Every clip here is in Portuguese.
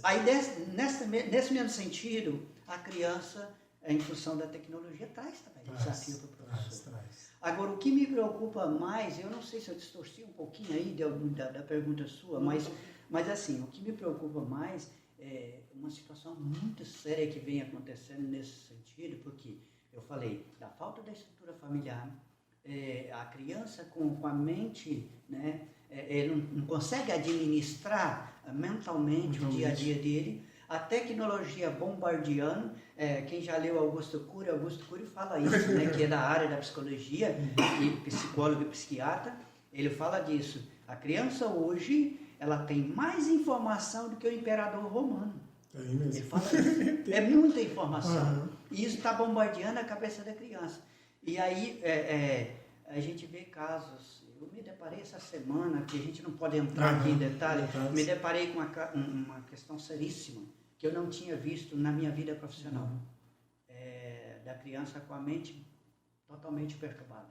Aí, nesse mesmo sentido, a criança, em função da tecnologia, traz também desafio para o professor. Agora, o que me preocupa mais, eu não sei se eu distorci um pouquinho aí da pergunta sua, mas assim, o que me preocupa mais é uma situação muito séria que vem acontecendo nesse sentido, porque eu falei da falta da estrutura familiar, a criança com a mente, né, ele não consegue administrar mentalmente o dia a dia dele, a tecnologia bombardeando. Quem já leu Augusto Cury fala isso, né, que é da área da psicologia, e psicólogo e psiquiatra, ele fala disso. A criança hoje, ela tem mais informação do que o imperador romano. Ele fala isso. É muita informação. E isso está bombardeando a cabeça da criança. E aí a gente vê casos. Eu me deparei essa semana, que a gente não pode entrar aqui em detalhe, me deparei com uma questão seríssima, que eu não tinha visto na minha vida profissional. Da criança com a mente totalmente perturbada.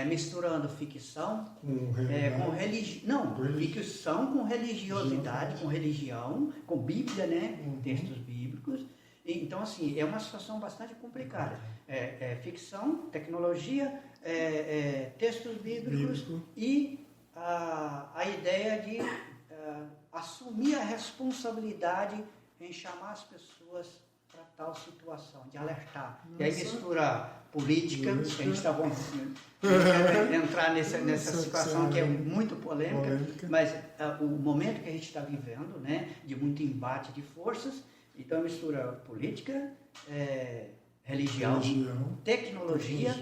Misturando ficção com religião. Ficção com religiosidade, com religião, com Bíblia, né? Textos bíblicos. Então, assim, é uma situação bastante complicada. Ficção, tecnologia, textos bíblicos e a ideia de assumir a responsabilidade em chamar as pessoas para tal situação, de alertar. E aí mistura política, que a gente está bom entrar nessa situação que é muito polêmica, mas o momento que a gente está vivendo, né, de muito embate de forças, então mistura política, religião, tecnologia,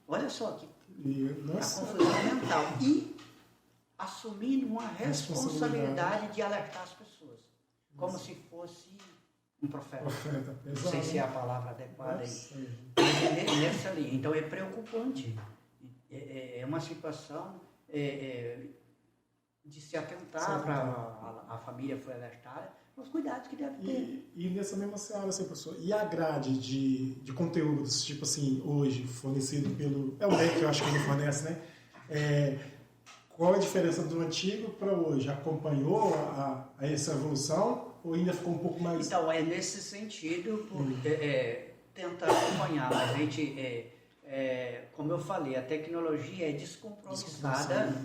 olha só que a confusão mental, e assumindo uma responsabilidade de alertar as pessoas, como se fosse um profeta. Não sei se é a palavra adequada aí. Nessa linha. Então é preocupante. É uma situação de se atentar para a família foi alertada, os cuidados que deve ter. E nessa mesma seara, assim, professor, e a grade de conteúdos, tipo assim, hoje, fornecido pelo... É o MEC que eu acho que ele fornece, né? Qual a diferença do antigo para hoje? Acompanhou essa evolução ou ainda ficou um pouco mais... Então, é nesse sentido, tentar acompanhar, mas a gente, como eu falei, a tecnologia é descompromissada.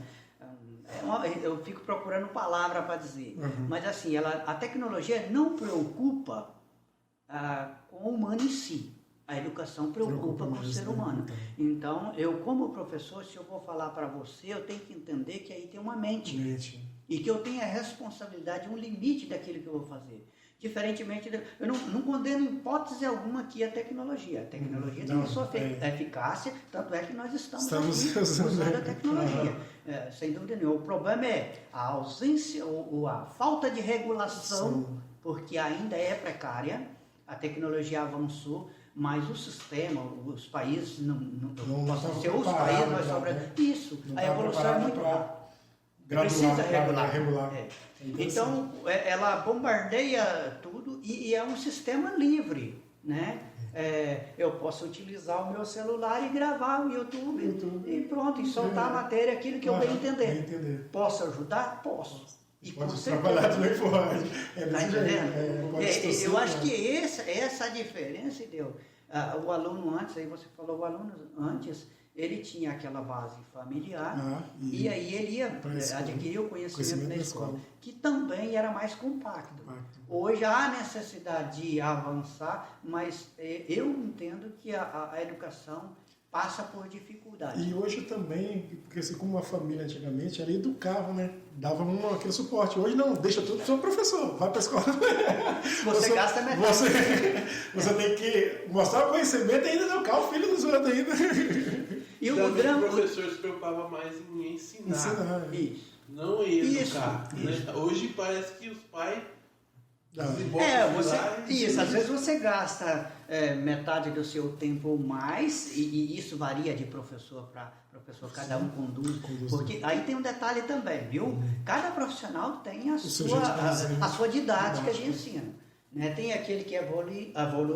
Eu fico procurando palavra para dizer, mas assim, a tecnologia não preocupa com o humano em si. A educação preocupa com o ser humano. Então, eu como professor, se eu vou falar para você, eu tenho que entender que aí tem uma mente. E que eu tenho a responsabilidade, um limite daquilo que eu vou fazer. Diferentemente, eu não condeno em hipótese alguma aqui a tecnologia. A tecnologia tem a sua eficácia, tanto é que nós estamos aqui usando a tecnologia. Sem dúvida nenhuma. O problema é a ausência ou a falta de regulação, porque ainda é precária, a tecnologia avançou, mas o sistema, os países, não posso dizer os países, mas sobre isso, a evolução é muito rápida. Precisa regular. Então, ela bombardeia tudo e é um sistema livre, né? Eu posso utilizar o meu celular e gravar o YouTube. E pronto, e soltar a matéria, aquilo que eu bem entender. Posso ajudar? Posso. E pode trabalhar também pode. Está entendendo? Eu acho que essa diferença, entendeu? O aluno antes, aí você falou, o aluno antes, ele tinha aquela base familiar e aí ele ia adquirir o conhecimento na escola, que também era mais compacto. Hoje há necessidade de avançar, mas eu entendo que a educação passa por dificuldade. E hoje também, porque assim, como a família antigamente, ela educava, né? Dava aquele suporte. Hoje não, deixa tudo, sou professor, vai para a escola. Você gasta metade. Você tem que mostrar o conhecimento e ainda educar o filho dos outros ainda. E o professor se preocupava mais em ensinar. Isso. Não em educar. Isso. Hoje parece que os pais... Às vezes você gasta metade do seu tempo ou mais, e isso varia de professor para professor, cada um conduz. Porque aí tem um detalhe também, viu? Cada profissional tem a sua didática de ensino. Né? Tem aquele que evolui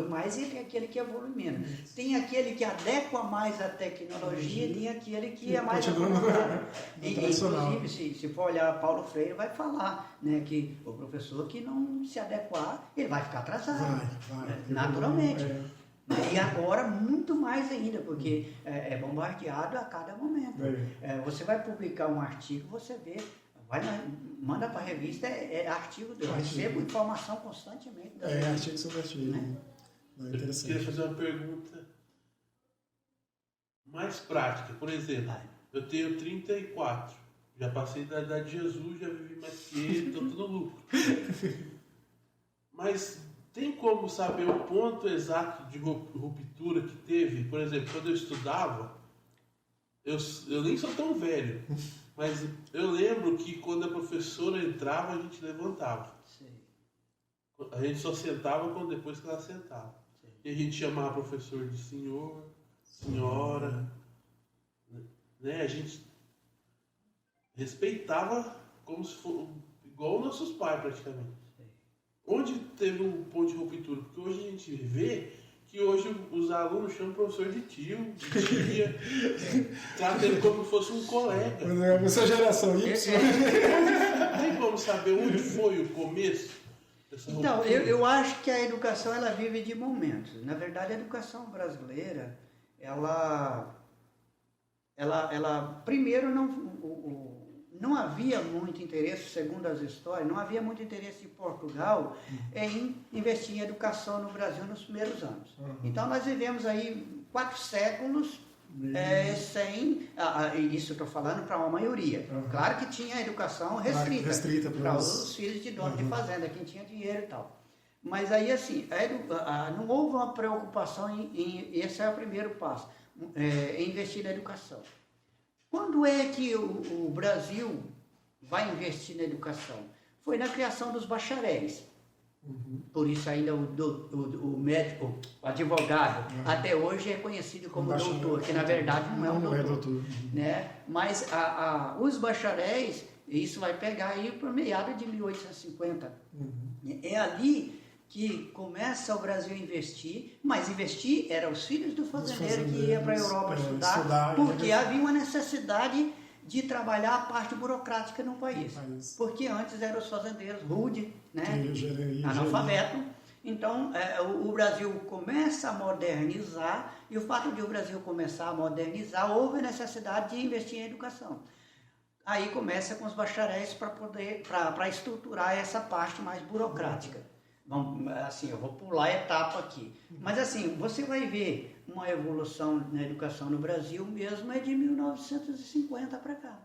mais e tem aquele que evolui menos. Tem aquele que adequa mais à tecnologia e tem aquele que é mais acomodado. Inclusive, se for olhar Paulo Freire, vai falar, né, que o professor que não se adequar, ele vai ficar atrasado. Naturalmente. E agora, muito mais ainda, porque é bombardeado a cada momento. Você vai publicar um artigo, você vê... manda para a revista, artigo, eu recebo informação constantemente. Artigo sobre artigo. Né? Interessante. Eu queria fazer uma pergunta mais prática. Por exemplo, eu tenho 34, já passei da idade de Jesus, já vivi mais que ele, estou tudo lucro. Mas tem como saber o ponto exato de ruptura que teve? Por exemplo, quando eu estudava, eu nem sou tão velho, mas eu lembro que quando a professora entrava, a gente levantava. Sim. A gente só sentava depois que ela sentava. Sim. E a gente chamava o professor de senhor, senhora. Né? A gente respeitava como se fosse igual nossos pais, praticamente. Sim. Onde teve um ponto de ruptura? Porque hoje a gente vê que hoje os alunos chamam o professor de tio, de tia, trata ele como se fosse um colega. Essa geração Y. Não tem como saber onde foi o começo dessa ruptura. Então, eu acho que a educação ela vive de momentos. Na verdade, a educação brasileira, ela primeiro não havia muito interesse, segundo as histórias, não havia muito interesse de Portugal em investir em educação no Brasil nos primeiros anos. Então nós vivemos aí 4 séculos sem, isso eu estou falando para uma maioria. Claro que tinha educação restrita para os filhos de dono de fazenda, quem tinha dinheiro e tal. Mas aí assim, não houve uma preocupação esse é o primeiro passo, em investir na educação. Quando é que o Brasil vai investir na educação? Foi na criação dos bacharéis. Por isso ainda o médico, o advogado, até hoje é conhecido como doutor, que na verdade não é um doutor. Né? Mas os bacharéis, isso vai pegar aí para meados de 1850. É ali que começa o Brasil a investir, mas investir era os filhos do fazendeiro que ia para a Europa estudar, porque havia uma necessidade de trabalhar a parte burocrática no país. Porque antes eram os fazendeiros rude, né? Analfabeto. Então, o Brasil começa a modernizar, e o fato de o Brasil começar a modernizar, houve a necessidade de investir em educação. Aí começa com os bacharéis para estruturar essa parte mais burocrática. Assim, eu vou pular a etapa aqui. Mas assim, você vai ver uma evolução na educação no Brasil mesmo de 1950 para cá.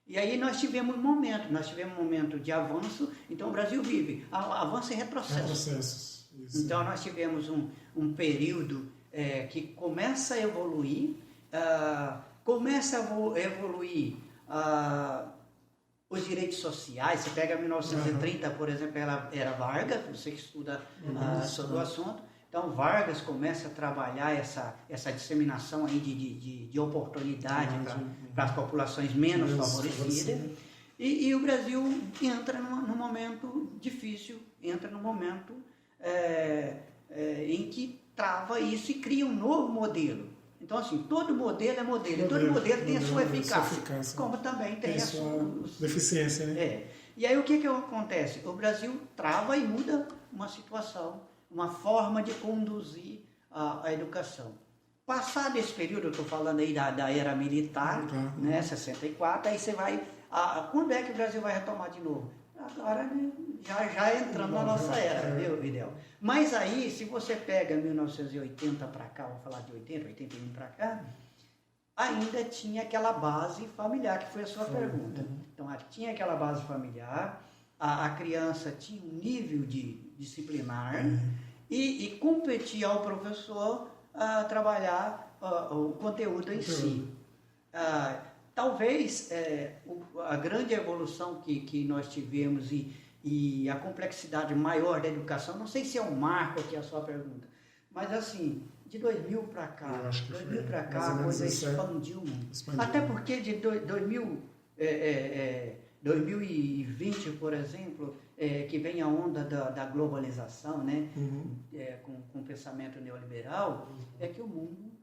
E aí nós tivemos um momento de avanço, então o Brasil vive avanço e retrocesso. Então nós tivemos um período que começa a evoluir, os direitos sociais. Você pega 1930, por exemplo, era Vargas, você que estuda sobre o assunto. Então, Vargas começa a trabalhar essa disseminação aí de oportunidade para as populações menos favorecidas. E o Brasil entra num momento difícil, entra num momento em que trava isso e cria um novo modelo. Então, assim, todo modelo é modelo, todo modelo tem a sua eficácia, como também tem a sua deficiência, né? E aí o que acontece? O Brasil trava e muda uma situação, uma forma de conduzir a educação. Passado esse período, eu estou falando aí da era militar, né, 64, aí você vai... quando é que o Brasil vai retomar de novo? Agora, já entrando na nossa era, viu, Videl? Mas aí, se você pega 1980 para cá, vou falar de 80, 81 para cá, ainda tinha aquela base familiar, que foi a sua pergunta. Então, tinha aquela base familiar, a criança tinha um nível de disciplinar e competia ao professor a trabalhar o conteúdo em si. Talvez a grande evolução que nós tivemos e a complexidade maior da educação, não sei se é um marco aqui a sua pergunta, mas assim, de 2000 para cá, a coisa expandiu muito. Até porque de 2000, 2020, por exemplo, que vem a onda da globalização, né? Com o pensamento neoliberal, é que o mundo